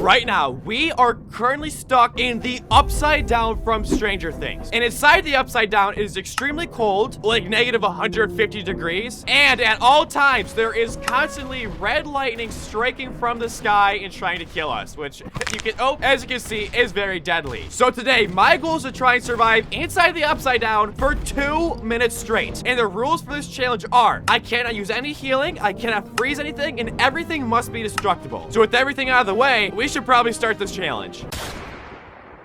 right now, we are currently stuck in the Upside Down from Stranger Things. And inside the Upside Down, it is extremely cold, like negative 150 degrees. And at all times, there is constantly red lightning striking from the sky and trying to kill us, which you can, as you can see, is very deadly. So today, my goal is to try and survive inside the Upside Down for 2 minutes straight. And the rules for this challenge are, I cannot use any healing, I cannot freeze anything, and everything must be destructible. So with everything out of the way, we should probably start this challenge.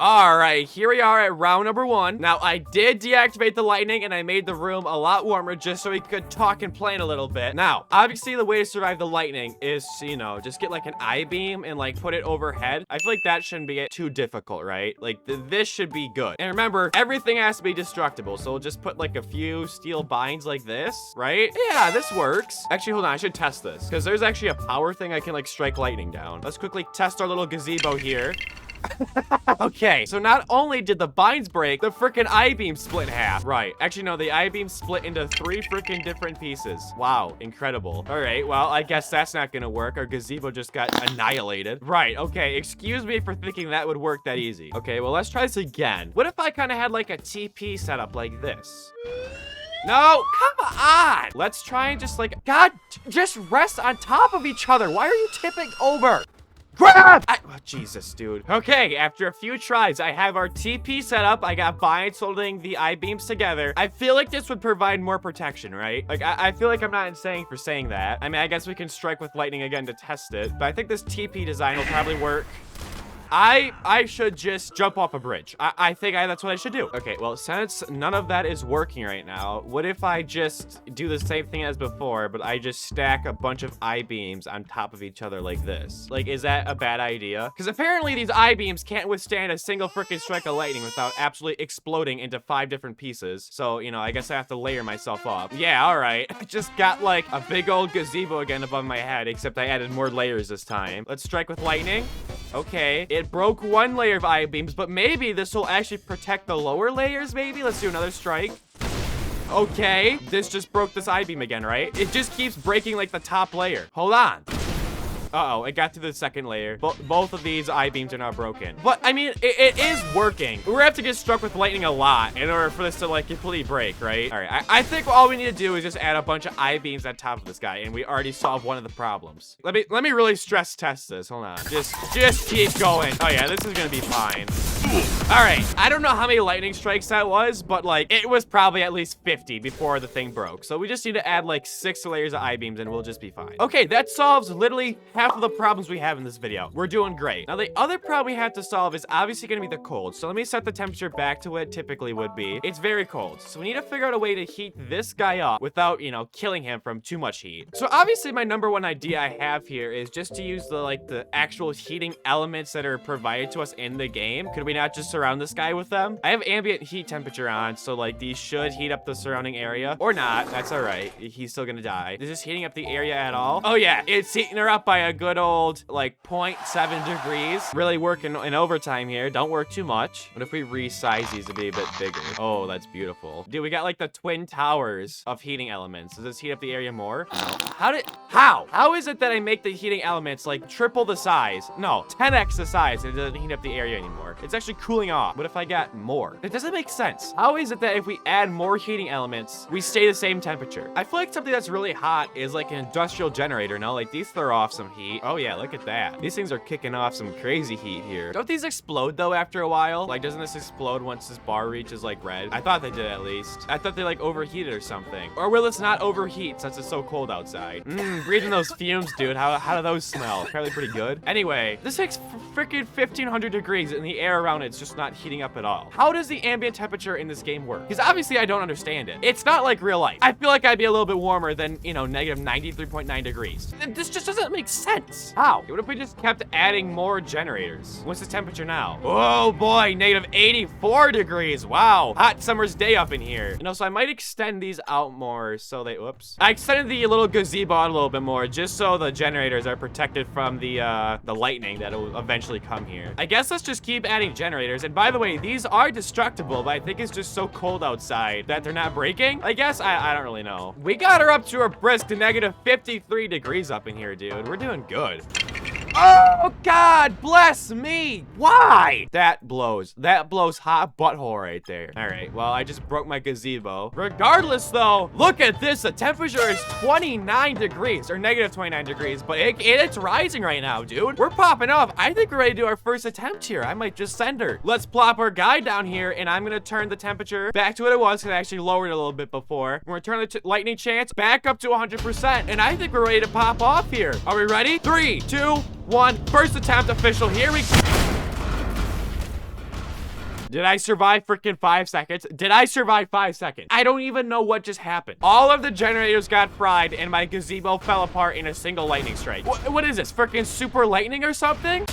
All right, here we are at round number 1. Now, I did deactivate the lightning, and I made the room a lot warmer just so we could talk and plan a little bit. Now, obviously, the way to survive the lightning is, you know, just get, like, an I-beam and, like, put it overhead. I feel like that shouldn't be too difficult, right? Like, this should be good. And remember, everything has to be destructible, so we'll just put, like, a few steel binds like this, right? Yeah, this works. Actually, hold on, I should test this, because there's actually a power thing I can, like, strike lightning down. Let's quickly test our little gazebo here. Okay, so not only did the binds break, the freaking I-beam split in half. Right. Actually, no, the I-beam split into 3 freaking different pieces. Wow, incredible. All right, well, I guess that's not gonna work. Our gazebo just got annihilated. Right, okay, excuse me for thinking that would work that easy. Okay, well, let's try this again. What if I kind of had like a TP setup like this? No, come on. Let's try and just like, God, just rest on top of each other. Why are you tipping over? Grab! Oh, Jesus, dude. Okay, after a few tries, I have our TP set up. I got binds holding the I-beams together. I feel like this would provide more protection, right? Like, I feel like I'm not insane for saying that. I mean, I guess we can strike with lightning again to test it, but I think this TP design will probably work. I should just jump off a bridge. I think that's what I should do. Okay, well, since none of that is working right now, what if I just do the same thing as before, but I just stack a bunch of I-beams on top of each other like this? Like, is that a bad idea? Because apparently these I-beams can't withstand a single freaking strike of lightning without absolutely exploding into 5 different pieces. So, you know, I guess I have to layer myself up. Yeah, all right. I just got like a big old gazebo again above my head, except I added more layers this time. Let's strike with lightning. Okay, it broke 1 layer of I-beams, but maybe this will actually protect the lower layers, maybe? Let's do another strike. Okay, this just broke this I-beam again, right? It just keeps breaking, like, the top layer. Hold on. Uh-oh, it got to the second layer. Both of these I-beams are now broken. But, I mean, it is working. We're gonna have to get struck with lightning a lot in order for this to, like, completely break, right? All right, I think all we need to do is just add a bunch of I-beams on top of this guy, and we already solved one of the problems. Let me really stress test this. Hold on. Just keep going. Oh, yeah, this is gonna be fine. All right, I don't know how many lightning strikes that was, but, like, it was probably at least 50 before the thing broke. So we just need to add, like, 6 layers of I-beams, and we'll just be fine. Okay, that solves literally half of the problems we have in this video. We're doing great. Now, the other problem we have to solve is obviously going to be the cold. So let me set the temperature back to what it typically would be. It's very cold. So we need to figure out a way to heat this guy up without, you know, killing him from too much heat. So obviously my number 1 idea I have here is just to use the actual heating elements that are provided to us in the game. Could we not just surround this guy with them? I have ambient heat temperature on, so like these should heat up the surrounding area. Or not. That's all right. He's still gonna die. Is this heating up the area at all? Oh yeah, it's heating her up by a good old like 0.7 degrees. Really working in overtime here. Don't work too much. What if we resize these to be a bit bigger? Oh, that's beautiful. Dude, we got like the twin towers of heating elements. Does this heat up the area more? No. How is it that I make the heating elements like triple the size? No, 10x the size, and it doesn't heat up the area anymore. It's actually cooling off. What if I got more? It doesn't make sense. How is it that if we add more heating elements, we stay the same temperature? I feel like something that's really hot is like an industrial generator, no? Like these throw off some heat. Oh yeah, look at that. These things are kicking off some crazy heat here. Don't these explode though after a while? Like, doesn't this explode once this bar reaches like red? I thought they did at least. I thought they like overheated or something. Or will this not overheat since it's so cold outside? Breathing those fumes, dude. How do those smell? Probably pretty good. Anyway, this takes freaking 1500 degrees and the air around it's just not heating up at all. How does the ambient temperature in this game work? Because obviously I don't understand it. It's not like real life. I feel like I'd be a little bit warmer than, you know, negative 93.9 degrees. This just doesn't make sense. How? What if we just kept adding more generators? What's the temperature now? Oh boy, negative 84 degrees. Wow. Hot summer's day up in here. You know, so I might extend these out more so they, whoops. I extended the little gazebo out a little bit more just so the generators are protected from the lightning that will eventually come here. I guess let's just keep adding generators. And by the way, these are destructible, but I think it's just so cold outside that they're not breaking. I guess I don't really know. We got her up to a brisk negative 53 degrees up in here, dude. We're doing good. Oh, God bless me. Why? That blows. That blows hot butthole right there. All right, well, I just broke my gazebo. Regardless, though, look at this. The temperature is 29 degrees, or negative 29 degrees, but it's rising right now, dude. We're popping off. I think we're ready to do our first attempt here. I might just send her. Let's plop our guy down here, and I'm going to turn the temperature back to what it was, because I actually lowered it a little bit before. We're going to turn the lightning chance back up to 100%, and I think we're ready to pop off here. Are we ready? 3, 2, 1. First attempt official. Here we go. Did I survive freaking 5 seconds? Did I survive 5 seconds? I don't even know what just happened. All of the generators got fried and my gazebo fell apart in a single lightning strike. What is this? Freaking super lightning or something?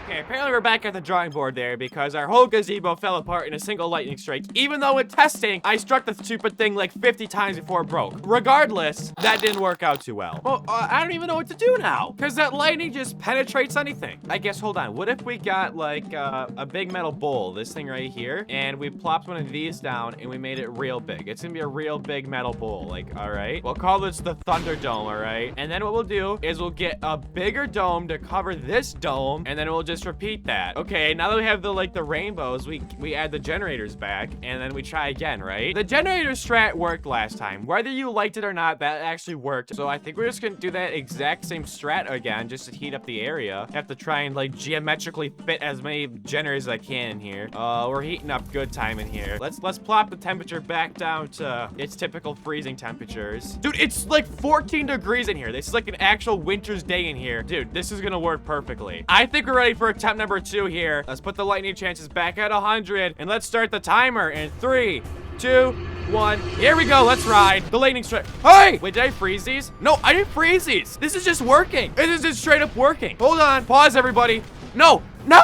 Okay, apparently we're back at the drawing board there because our whole gazebo fell apart in a single lightning strike. Even though in testing, I struck the stupid thing like 50 times before it broke. Regardless, that didn't work out too well. Well, I don't even know what to do now because that lightning just penetrates anything. I guess, hold on. What if we got like a big metal bowl, this thing right here, and we plopped one of these down and we made it real big? It's gonna be a real big metal bowl. Like, all right, we'll call this the Thunderdome, all right? And then what we'll do is we'll get a bigger dome to cover this dome, and then we'll just repeat that. Okay, now that we have the rainbows, we add the generators back, and then we try again, right? The generator strat worked last time. Whether you liked it or not, that actually worked. So I think we're just gonna do that exact same strat again, just to heat up the area. Have to try and like geometrically fit as many generators as I can in here. We're heating up good time in here. Let's plop the temperature back down to its typical freezing temperatures. Dude, it's like 14 degrees in here. This is like an actual winter's day in here. Dude, this is gonna work perfectly. I think we're ready for attempt number 2 here. Let's put the lightning chances back at 100, and let's start the timer in 3, 2, 1. Here we go. Let's ride the lightning strike. Hey! Wait, did I freeze these? No, I didn't freeze these. This is just working. This is just straight up working. Hold on. Pause, everybody. No. No!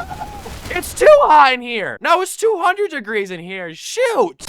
It's too hot in here. No, it's 200 degrees in here. Shoot.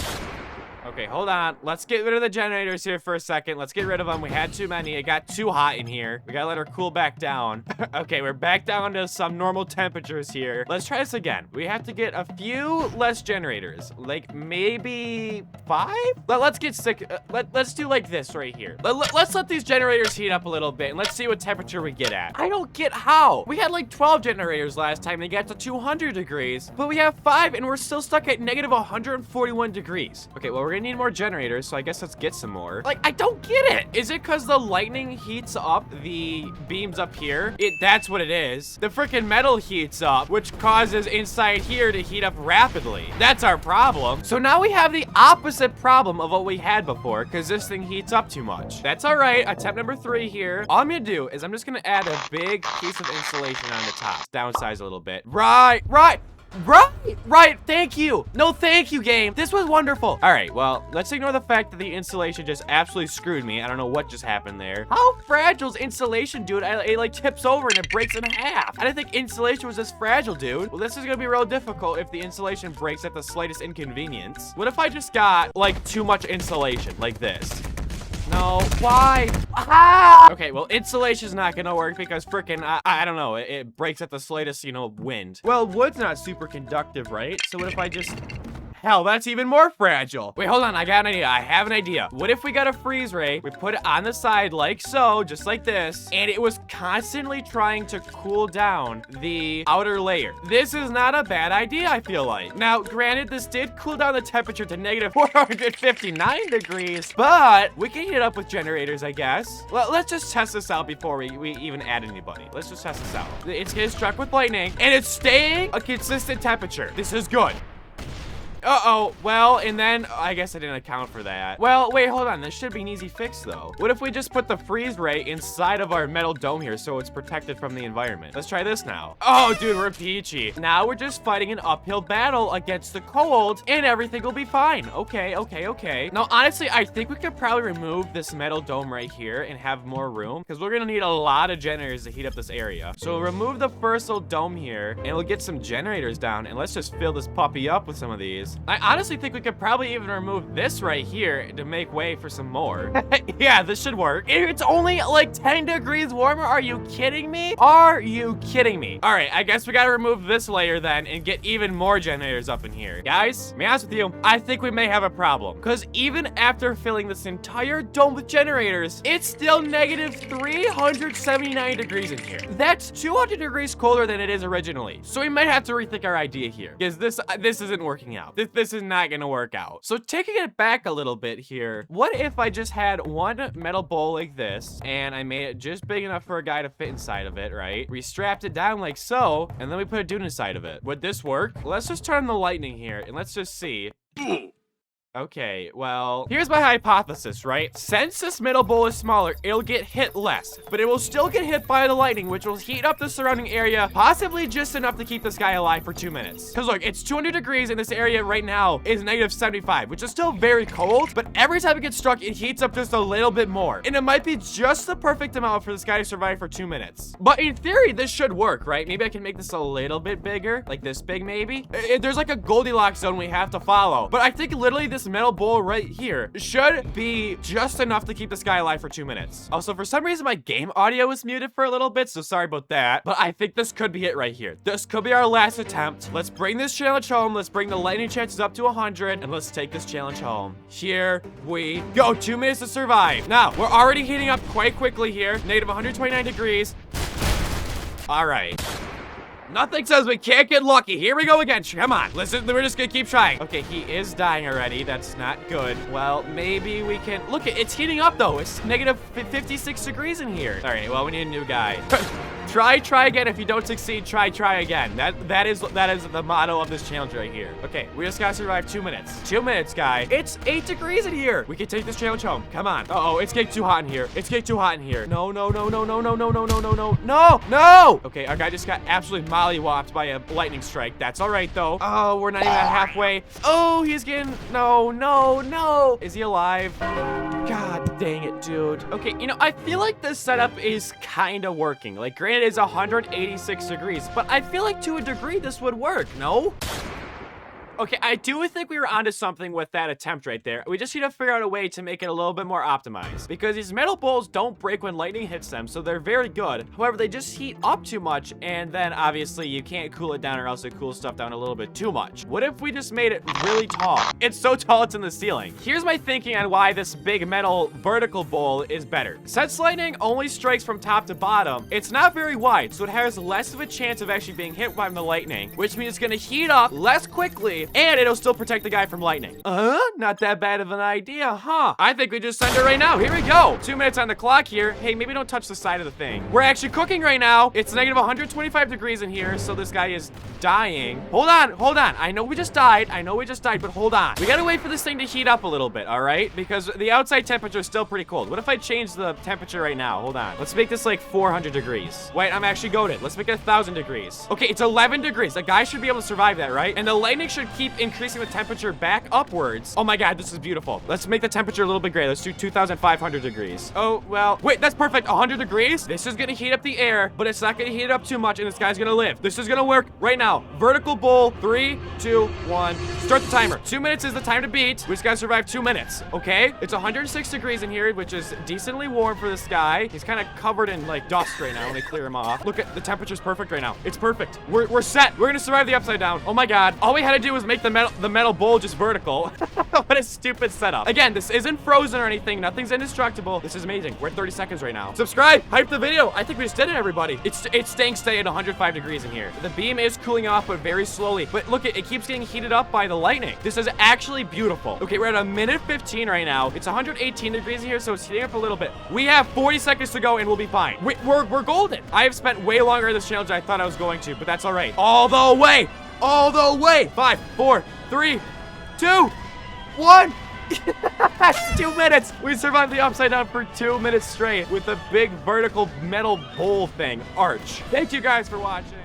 Okay, hold on. Let's get rid of the generators here for a second. Let's get rid of them. We had too many. It got too hot in here. We gotta let her cool back down. Okay, we're back down to some normal temperatures here. Let's try this again. We have to get a few less generators. Like maybe 5? Let's get sick. Let's do like this right here. Let's let these generators heat up a little bit, and let's see what temperature we get at. I don't get how. We had like 12 generators last time. They got to 200 degrees, but we have 5, and we're still stuck at negative 141 degrees. Okay, well, we're gonna need more generators, so I guess let's get some more. Like, I don't get it. Is it because the lightning heats up the beams up here? That's what it is. The freaking metal heats up, which causes inside here to heat up rapidly. That's our problem. So now we have the opposite problem of what we had before, because this thing heats up too much. That's all right. Attempt number 3 here. All I'm gonna do is I'm just gonna add a big piece of insulation on the top. Downsize a little bit. Right. Thank you. No, thank you, game. This was wonderful. All right, well, let's ignore the fact that the insulation just absolutely screwed me. I don't know what just happened there. How fragile is insulation, dude? It like tips over and it breaks in half. I didn't think insulation was this fragile, dude. Well, this is gonna be real difficult if the insulation breaks at the slightest inconvenience. What if I just got like too much insulation like this? No, why? Ah! Okay, well, insulation's not gonna work because frickin' I don't know, it breaks at the slightest, wind. Well, wood's not super conductive, right? So what if I just... Hell, that's even more fragile. Wait, hold on. I got an idea. I have an idea. What if we got a freeze ray? We put it on the side like so, just like this, and it was constantly trying to cool down the outer layer. This is not a bad idea, I feel like. Now, granted, this did cool down the temperature to negative 459 degrees, but we can heat it up with generators, I guess. Let's just test this out before we even add anybody. Let's just test this out. It's getting struck with lightning, and it's staying a consistent temperature. This is good. Uh-oh, well, and then, I guess I didn't account for that. Well, wait, hold on, this should be an easy fix, though. What if we just put the freeze ray inside of our metal dome here so it's protected from the environment? Let's try this now. Oh, dude, we're peachy. Now we're just fighting an uphill battle against the cold, and everything will be fine. Okay. Now, honestly, I think we could probably remove this metal dome right here and have more room, because we're gonna need a lot of generators to heat up this area. So remove the first little dome here, and we'll get some generators down, and let's just fill this puppy up with some of these. minutes. I honestly think we could probably even remove this right here to make way for some more. Yeah, this should work. It's only like 10 degrees warmer. Are you kidding me? Are you kidding me? All right, I guess we gotta remove this layer then and get even more generators up in here. Guys, to be honest with you, I think we may have a problem, because even after filling this entire dome with generators, it's still negative 379 degrees in here. That's 200 degrees colder than it is originally. So we might have to rethink our idea here, because this isn't working out. This is not gonna work out. So taking it back a little bit here, what if I just had one metal bowl like this, and I made it just big enough for a guy to fit inside of it, right? We strapped it down like so, and then we put a dude inside of it. Would this work? Let's just turn on the lightning here, and let's just see. Okay, well, here's my hypothesis, right? Since this middle bowl is smaller, it'll get hit less, but it will still get hit by the lightning, which will heat up the surrounding area, possibly just enough to keep this guy alive for 2 minutes. Because look, it's 200 degrees, and this area right now is negative 75, which is still very cold, but every time it gets struck, it heats up just a little bit more. And it might be just the perfect amount for this guy to survive for 2 minutes. But in theory, this should work, right? Maybe I can make this a little bit bigger, like this big maybe. There's like a Goldilocks zone we have to follow, but I think literally this metal bowl right here should be just enough to keep this guy alive for 2 minutes. Also, for some reason, my game audio was muted for a little bit, so sorry about that. But I think this could be it right here. This could be our last attempt. Let's bring this challenge home. Let's bring the lightning chances up to 100, and let's take this challenge home. Here we go. 2 minutes to survive. Now, we're already heating up quite quickly here. Negative 129 degrees. All right. Nothing says we can't get lucky. Here we go again. Come on. Listen, we're just gonna keep trying. Okay, he is dying already. That's not good. Well, maybe we can... Look, it's heating up, though. It's negative 56 degrees in here. All right, well, we need a new guy. Try again. If you don't succeed, try again. That is the motto of this challenge right here. Okay, we just gotta survive 2 minutes. 2 minutes, guy. It's 8 degrees in here. We can take this challenge home. Come on. Uh-oh, it's getting too hot in here. It's getting too hot in here. No. Okay, our guy just got absolutely mollywopped by a lightning strike. That's all right, though. Oh, we're not even at halfway. Oh, he's getting... No. Is he alive? God dang it, dude. Okay, you know, I feel like this setup is kind of working. Like, granted, it's 186 degrees, but I feel like to a degree this would work, no? Okay, I do think we were onto something with that attempt right there. We just need to figure out a way to make it a little bit more optimized, because these metal bowls don't break when lightning hits them, so they're very good. However, they just heat up too much, and then obviously you can't cool it down, or else it cools stuff down a little bit too much. What if we just made it really tall? It's so tall it's in the ceiling. Here's my thinking on why this big metal vertical bowl is better. Since lightning only strikes from top to bottom, it's not very wide, so it has less of a chance of actually being hit by the lightning, which means it's gonna heat up less quickly, and it'll still protect the guy from lightning. Not that bad of an idea, huh? I think we just send it right now. Here we go. 2 minutes on the clock here. Hey, maybe don't touch the side of the thing. We're actually cooking right now. It's negative 125 degrees in here, so this guy is dying. Hold on. I know we just died, but hold on. We gotta wait for this thing to heat up a little bit, all right? Because the outside temperature is still pretty cold. What if I change the temperature right now? Hold on. Let's make this like 400 degrees. Wait, I'm actually goated. Let's make it 1,000 degrees. Okay, it's 11 degrees. The guy should be able to survive that, right? And the lightning should keep increasing the temperature back upwards. Oh my god, this is beautiful. Let's make the temperature a little bit greater. Let's do 2,500 degrees. Oh, well, wait, that's perfect. 100 degrees. This is gonna heat up the air, but it's not gonna heat it up too much, and this guy's gonna live. This is gonna work right now. Vertical bowl. 3, 2, 1. Start the timer. 2 minutes is the time to beat. We just gotta survive 2 minutes, okay? It's 106 degrees in here, which is decently warm for this guy. He's kind of covered in, like, dust right now when they clear him off. Look at the temperature's perfect right now. It's perfect. We're set. We're gonna survive the upside down. Oh my god. All we had to do was make the metal bowl just vertical. What a stupid setup. Again, this isn't frozen or anything. Nothing's indestructible. This is amazing. We're at 30 seconds right now. Subscribe. Hype the video. I think we just did it, everybody. It's staying steady at 105 degrees in here. The beam is cooling off, but very slowly. But look, it keeps getting heated up by the lightning. This is actually beautiful. Okay, we're at a minute 15 right now. It's 118 degrees in here, so it's heating up a little bit. We have 40 seconds to go, and we'll be fine. We're golden. I have spent way longer in this challenge than I thought I was going to, but that's all right. All the way. 5, 4, 3, 2, 1. 2 minutes. We survived the upside down for 2 minutes straight with a big vertical metal bowl thing. Arch. Thank you guys for watching.